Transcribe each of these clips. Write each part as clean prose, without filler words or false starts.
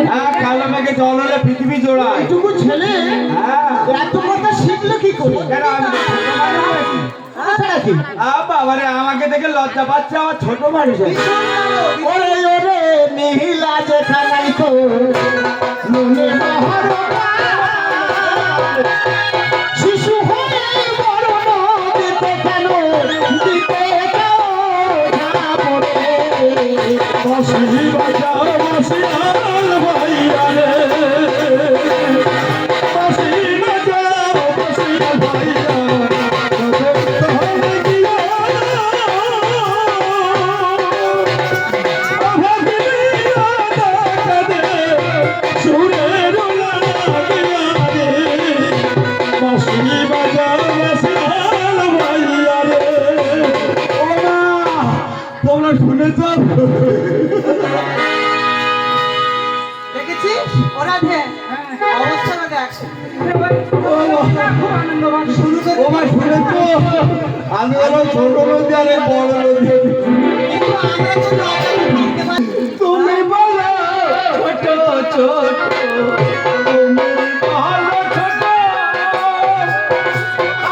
হ্যাঁ, কালো মেঘে জল হলে পৃথিবী জোড়ায়। এটুকু ছেলে এত কথা শিখলো কি করে? বাবারে, আমাকে দেখে লজ্জা পাচ্ছে, আমার ছোট মানুষ। ওরে ওরে মহিলা যেখানাই তো মনে শিশু হয়ে বড় দিতে কেন দিতে বসি বাজাও বসি ভাইয়া রে, বসি বাজাও বসি ভাইয়া। তোমরা শুনেছ? দেখেছিস ওরা দেখ অবস্থাটা দেখ। আমি হলো ছোট নদী আর এই বড় নদী। তুমি বলো ছোট ছোট, তুমি বলো ছোট,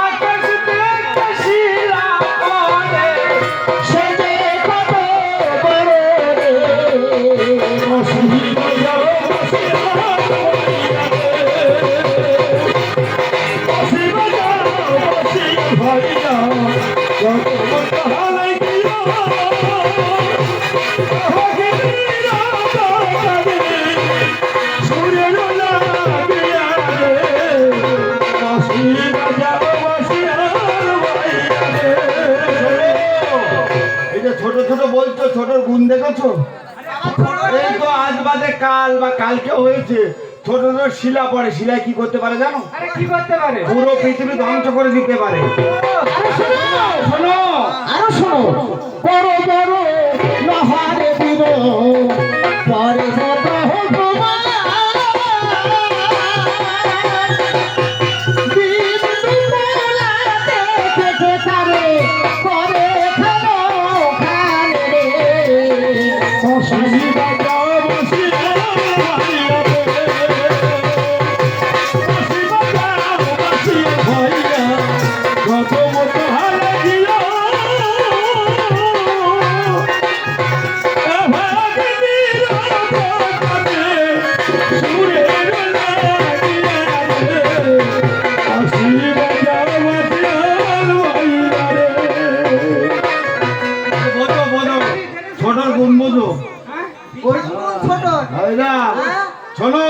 আকাশ দেখতে শিলা পড়ে, সে যে কত বড় রে, বসি বাজাও বসি বসি বাজাও বসি ভাইয়া, কত কত হালাই দিও ছোট ছোট বলছো, ছোটর গুণ দেখেছো? এই তো আজ বাদে কাল বা কালকে হয়েছে, ছোট ছোট শিলা পড়ে, শিলায় কি করতে পারে জানো? কি করতে পারে? পুরো পৃথিবী ধ্বংস করে দিতে পারে। শোনো আরো শোনো, বড় বড় লহারে বীর পরে যত ভগবান বিন্দু মোলাতে থেকে তারে করে খানো খানে রে, বসি বাজাও বসি ভাইয়া রে, বসি বাজাও বসি ভাইয়া, কত মত হালে দিও ছোটর গুণ বোঝো। ছোট শোনো।